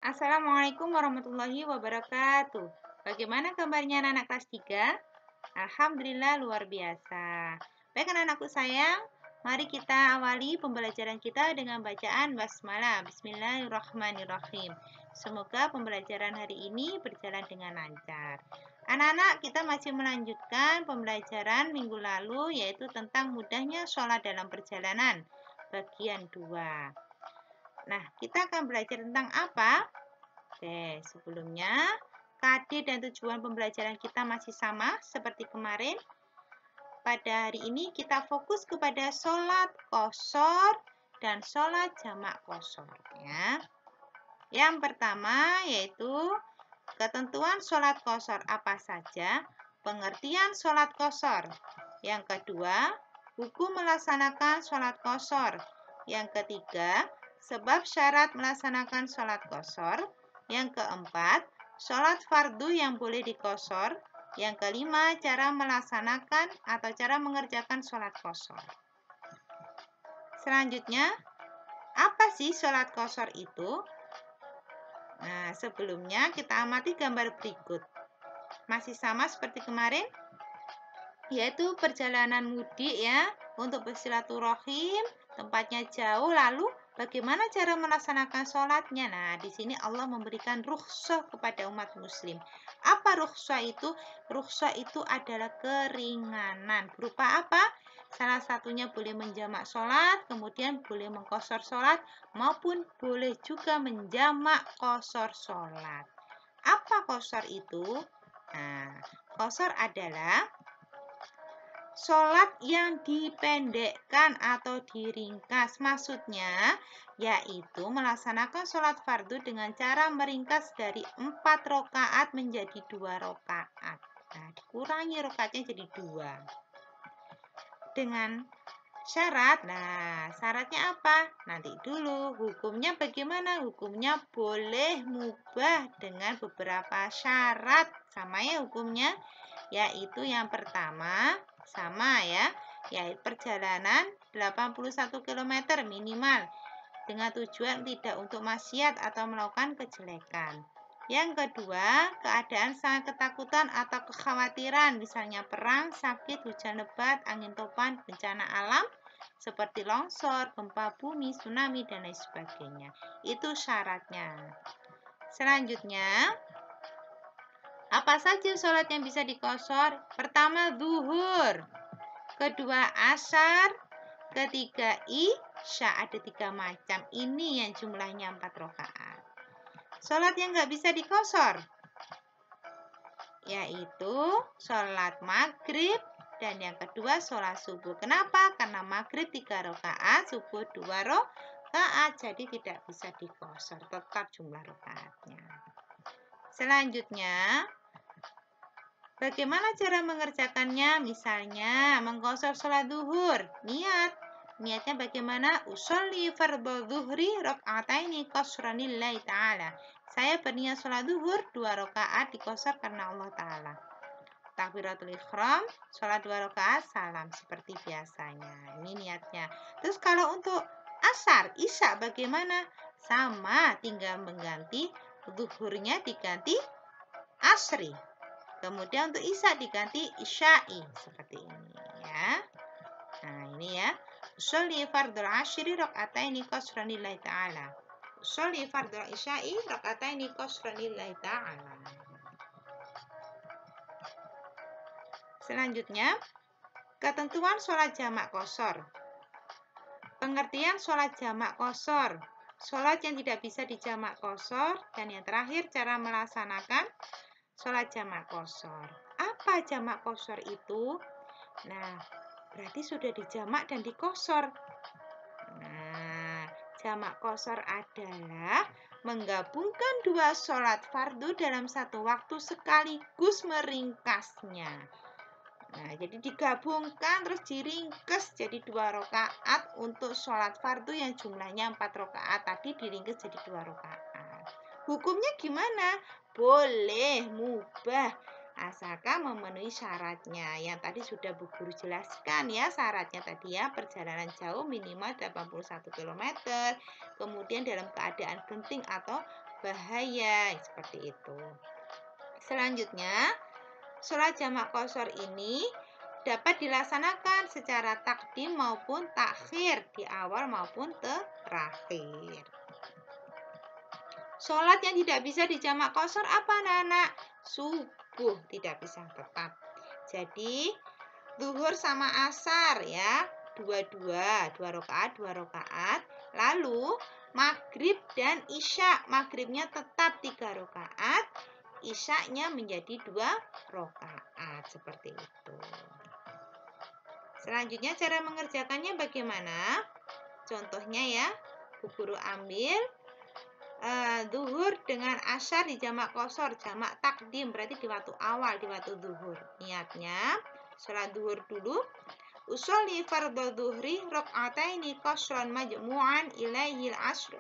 Assalamualaikum warahmatullahi wabarakatuh. Bagaimana kabarnya anak-anak kelas 3? Alhamdulillah luar biasa. Baik anak-anakku sayang, mari kita awali pembelajaran kita dengan bacaan basmalah. Bismillahirrahmanirrahim. Semoga pembelajaran hari ini berjalan dengan lancar. Anak-anak, kita masih melanjutkan pembelajaran minggu lalu yaitu tentang mudahnya sholat dalam perjalanan bagian 2. Nah, kita akan belajar tentang apa? Oke, sebelumnya KD dan tujuan pembelajaran kita masih sama seperti kemarin. Pada hari ini kita fokus kepada sholat qashar dan sholat jamak qashar. Ya. Yang pertama yaitu ketentuan sholat qashar apa saja, pengertian sholat qashar. Yang kedua, hukum melaksanakan sholat qashar. Yang ketiga, sebab syarat melaksanakan sholat qashar. Yang keempat, sholat fardu yang boleh diqashar. Yang kelima, cara melaksanakan atau cara mengerjakan sholat qashar. Selanjutnya, apa sih sholat qashar itu? Nah, sebelumnya kita amati gambar berikut. Masih sama seperti kemarin, yaitu perjalanan mudik ya, untuk bersilaturahim, tempatnya jauh, lalu bagaimana cara melaksanakan sholatnya? Nah, di sini Allah memberikan rukhsah kepada umat muslim. Apa rukhsah itu? Rukhsah itu adalah keringanan. Berupa apa? Salah satunya boleh menjamak sholat, kemudian boleh mengqashar sholat, maupun boleh juga menjamak qashar sholat. Apa qashar itu? Nah, qashar adalah sholat yang dipendekkan atau diringkas. Maksudnya yaitu melaksanakan sholat fardu dengan cara meringkas dari 4 rakaat menjadi 2 rakaat. Nah, dikurangi rakaatnya jadi 2. Dengan syarat, nah syaratnya apa? Nanti dulu, hukumnya bagaimana? Hukumnya boleh mubah dengan beberapa syarat. Sama ya hukumnya, yaitu yang pertama, sama ya, yaitu perjalanan 81 km minimal dengan tujuan tidak untuk maksiat atau melakukan kejelekan. Yang kedua, keadaan sangat ketakutan atau kekhawatiran, misalnya perang, sakit, hujan lebat, angin topan, bencana alam, seperti longsor, gempa bumi, tsunami, dan lain sebagainya. Itu syaratnya. Selanjutnya, apa saja sholat yang bisa diqashar? Pertama, zuhur. Kedua, asar. Ketiga, isya. Ada 3 macam. Ini yang jumlahnya 4 rakaat. Sholat yang nggak bisa diqashar yaitu sholat maghrib dan yang kedua sholat subuh. Kenapa? Karena maghrib 3 rakaat, subuh 2 rakaat, jadi tidak bisa diqashar, tetap jumlah rakaatnya. Selanjutnya, bagaimana cara mengerjakannya? Misalnya mengqashar sholat zuhur, niatnya bagaimana? Usolli fardhu zuhri raka'ataini qashran lillahi ta'ala. Saya berniat sholat zuhur 2 rakaat diqashar karena Allah Ta'ala. Takbiratul ihram, sholat 2 rakaat, salam seperti biasanya. Ini niatnya. Terus kalau untuk asar, isya bagaimana? Sama, tinggal mengganti zuhurnya diganti asri. Kemudian untuk isya diganti isya'i seperti ini ya. Nah, ini ya. Usolli fardul ashri raka'ataini qashran lillahi ta'ala. Usolli fardul isya'i raka'ataini qashran lillahi ta'ala. Selanjutnya, ketentuan sholat jamak qashar. Pengertian sholat jamak qashar. Sholat yang tidak bisa dijamak qashar. Dan yang terakhir, cara melaksanakan sholat jamak qashar. Apa jamak qashar itu? Nah, berarti sudah dijamak dan diqashar. Nah, jamak qashar adalah menggabungkan 2 sholat fardu dalam satu waktu sekaligus meringkasnya. Nah, jadi digabungkan terus diringkas jadi 2 rakaat untuk sholat fardu yang jumlahnya 4 rakaat. Tadi diringkas jadi 2 rakaat. Hukumnya gimana? Boleh mubah asalkan memenuhi syaratnya. Yang tadi sudah Bu Guru jelaskan ya syaratnya tadi ya. Perjalanan jauh minimal 81 km. Kemudian dalam keadaan genting atau bahaya, seperti itu. Selanjutnya, sholat jamak qashar ini dapat dilaksanakan secara takdim maupun takhir, di awal maupun terakhir. Sholat yang tidak bisa dijamak qashar apa anak-anak? Subuh tidak bisa tetap. Jadi zuhur sama asar ya, dua rakaat. Lalu maghrib dan isya, maghribnya tetap 3 rakaat, isyanya menjadi 2 rakaat, seperti itu. Selanjutnya cara mengerjakannya bagaimana? Contohnya ya, Bu Guru ambil zuhur dengan asyar di jamak qashar, jamak takdim, berarti di waktu awal, di waktu zuhur. Niatnya, sholat zuhur dulu. Usolli fardhu zuhri rak'ataini qashran majmu'an ilaihil asr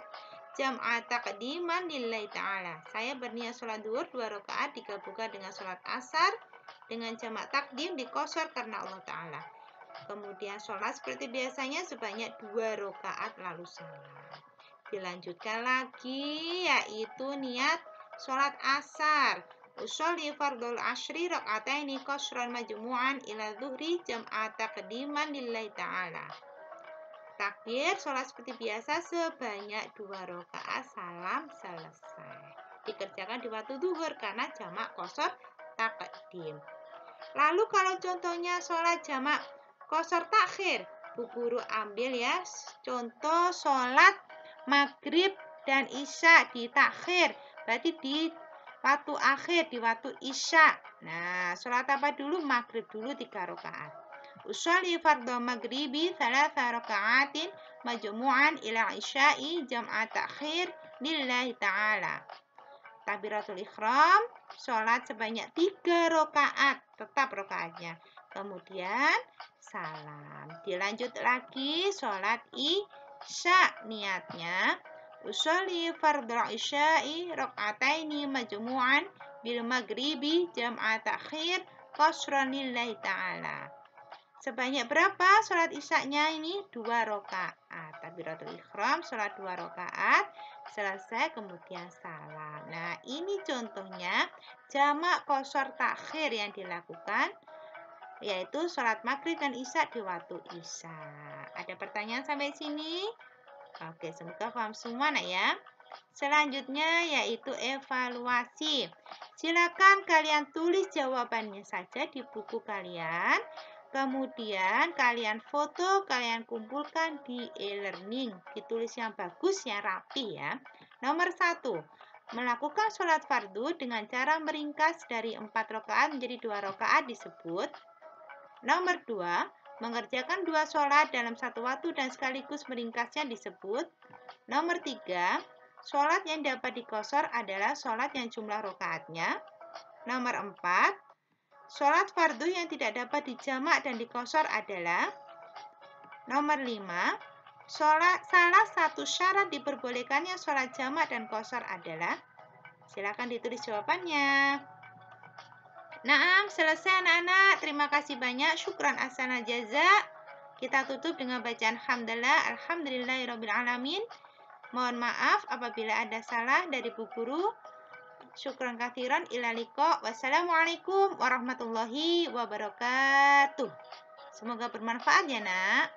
jam'a taqdiman lillahi ta'ala. Saya berniat sholat zuhur 2 rakaat digabungkan dengan sholat asar dengan jamak takdim di qashar karena Allah Ta'ala. Kemudian sholat seperti biasanya sebanyak 2 rakaat lalu salam. Dilanjutkan lagi, yaitu niat sholat asar. Usolli fardul ashri rak'ataini qashran majmu'an ila zuhri jam'a taqdiman lillahi ta'ala. Takbir sholat seperti biasa sebanyak 2 rakaat, salam selesai. Dikerjakan di waktu zuhur karena jamak qashar takdim. Lalu kalau contohnya sholat jamak qashar takhir, Bu Guru ambil ya contoh sholat maghrib dan isya di takhir, berarti di waktu akhir, di waktu isya. Nah, sholat apa dulu? Maghrib dulu 3 rakaat. Usolli fardhu maghribi 3 raka'atin majmu'an ila isya'i jam'a takhir lillahi ta'ala. Takbiratul ihram, sholat sebanyak 3 rakaat, tetap rakaatnya. Kemudian salam. Dilanjut lagi sholat isya, niatnya usolli fardhu isya'i rak'ataini majmu'an bil maghribi jam'a takhir qashran lillahi ta'ala. Sebanyak berapa sholat isyanya ini? 2 rakaat. Takbiratul ihram, sholat 2 rakaat, selesai kemudian salam. Nah, ini contohnya jamak qashar takhir yang dilakukan, yaitu sholat maghrib dan isya di waktu isya. Ada pertanyaan sampai sini? Oke, semoga paham semua nak ya. Selanjutnya yaitu evaluasi. Silakan kalian tulis jawabannya saja di buku kalian. Kemudian kalian foto, kalian kumpulkan di e-learning. Ditulis yang bagus, yang rapi ya. Nomor 1. Melakukan sholat fardu dengan cara meringkas dari 4 rakaat menjadi 2 rakaat disebut. Nomor 2. Mengerjakan 2 sholat dalam satu waktu dan sekaligus meringkasnya disebut. Nomor 3. Sholat yang dapat diqashar adalah sholat yang jumlah rakaatnya. Nomor 4. Sholat fardu yang tidak dapat dijamak dan diqashar adalah. Nomor 5. Salah satu syarat diperbolehkannya sholat jamak dan qashar adalah. Silakan ditulis jawabannya. Naam, selesai anak-anak. Terima kasih banyak. Syukran ahsanal jaza. Kita tutup dengan bacaan hamdalah. Alhamdulillahirrabbilalamin. Mohon maaf apabila ada salah dari Bu Guru. Syukran katsiran, ila liqa. Wassalamualaikum warahmatullahi wabarakatuh. Semoga bermanfaat ya nak.